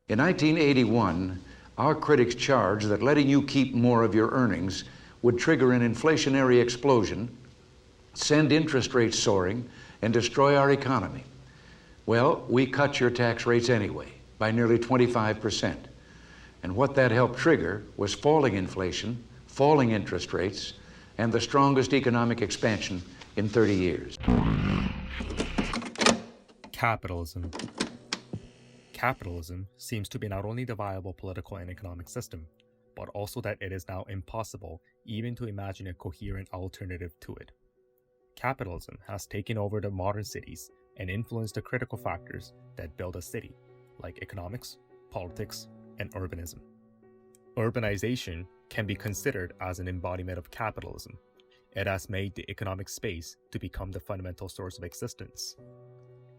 In 1981, our critics charged that letting you keep more of your earnings would trigger an inflationary explosion, send interest rates soaring, and destroy our economy. Well, we cut your tax rates anyway, by nearly 25%. And what that helped trigger was falling inflation, falling interest rates, and the strongest economic expansion in 30 years. Capitalism. Capitalism seems to be not only the viable political and economic system, but also that it is now impossible even to imagine a coherent alternative to it. Capitalism has taken over the modern cities and influenced the critical factors that build a city, like economics, politics, and urbanism. Urbanization can be considered as an embodiment of capitalism. It has made the economic space to become the fundamental source of existence.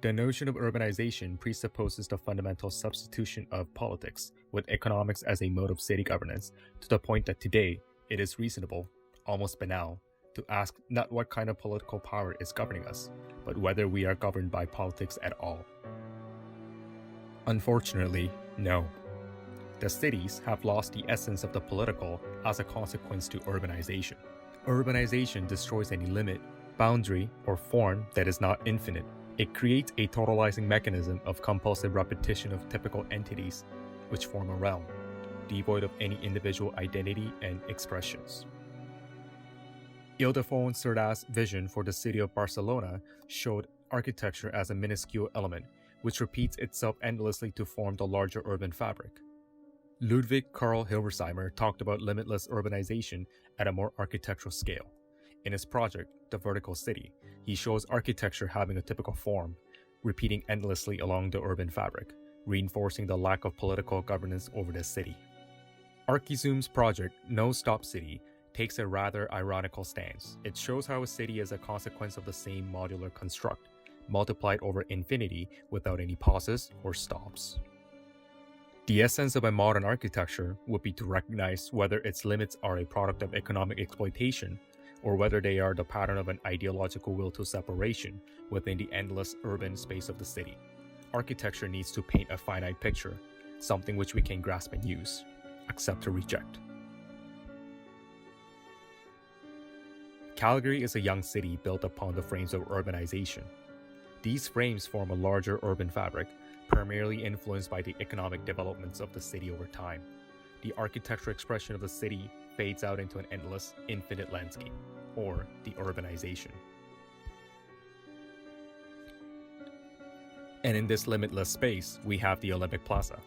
The notion of urbanization presupposes the fundamental substitution of politics with economics as a mode of city governance, to the point that today it is reasonable, almost banal, to ask not what kind of political power is governing us, but whether we are governed by politics at all. Unfortunately, no. The cities have lost the essence of the political as a consequence to urbanization. Urbanization destroys any limit, boundary, or form that is not infinite. It creates a totalizing mechanism of compulsive repetition of typical entities, which form a realm, devoid of any individual identity and expressions. Ildefons Cerdà's vision for the city of Barcelona showed architecture as a minuscule element, which repeats itself endlessly to form the larger urban fabric. Ludwig Karl Hilversheimer talked about limitless urbanization at a more architectural scale. In his project, The Vertical City, he shows architecture having a typical form, repeating endlessly along the urban fabric, reinforcing the lack of political governance over the city. ARCH702H's project, No Stop City, takes a rather ironical stance. It shows how a city is a consequence of the same modular construct, multiplied over infinity without any pauses or stops. The essence of a modern architecture would be to recognize whether its limits are a product of economic exploitation, or whether they are the pattern of an ideological will to separation within the endless urban space of the city. Architecture needs to paint a finite picture, something which we can grasp and use, accept or reject. Calgary is a young city built upon the frames of urbanization. These frames form a larger urban fabric, primarily influenced by the economic developments of the city over time. The architectural expression of the city fades out into an endless, infinite landscape, or the urbanization. And in this limitless space, we have the Olympic Plaza.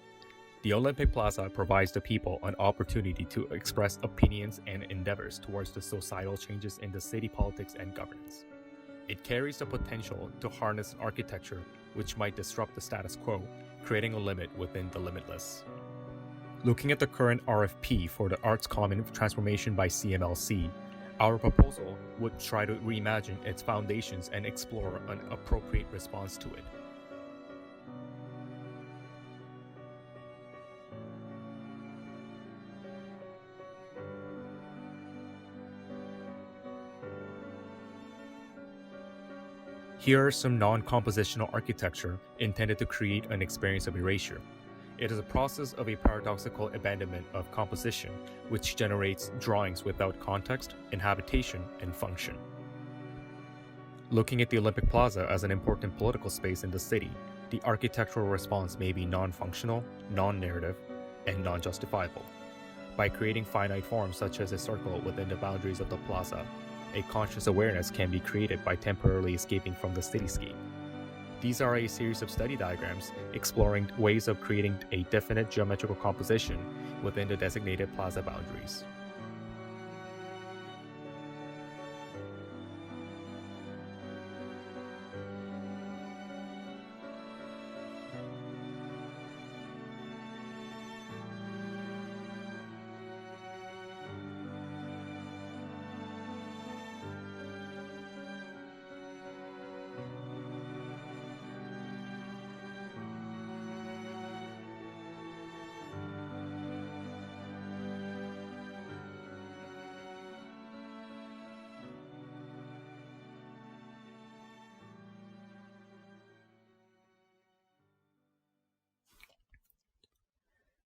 The Olympic Plaza provides the people an opportunity to express opinions and endeavors towards the societal changes in the city politics and governance. It carries the potential to harness architecture which might disrupt the status quo, creating a limit within the limitless. Looking at the current RFP for the Arts Common Transformation by CMLC, our proposal would try to reimagine its foundations and explore an appropriate response to it. Here are some non-compositional architecture intended to create an experience of erasure. It is a process of a paradoxical abandonment of composition, which generates drawings without context, inhabitation, and function. Looking at the Olympic Plaza as an important political space in the city, the architectural response may be non-functional, non-narrative, and non-justifiable. By creating finite forms such as a circle within the boundaries of the plaza, a conscious awareness can be created by temporarily escaping from the cityscape. These are a series of study diagrams exploring ways of creating a definite geometrical composition within the designated plaza boundaries.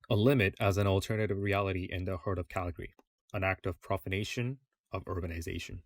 A limit as an alternative reality in the heart of Calgary, an act of profanation of urbanization.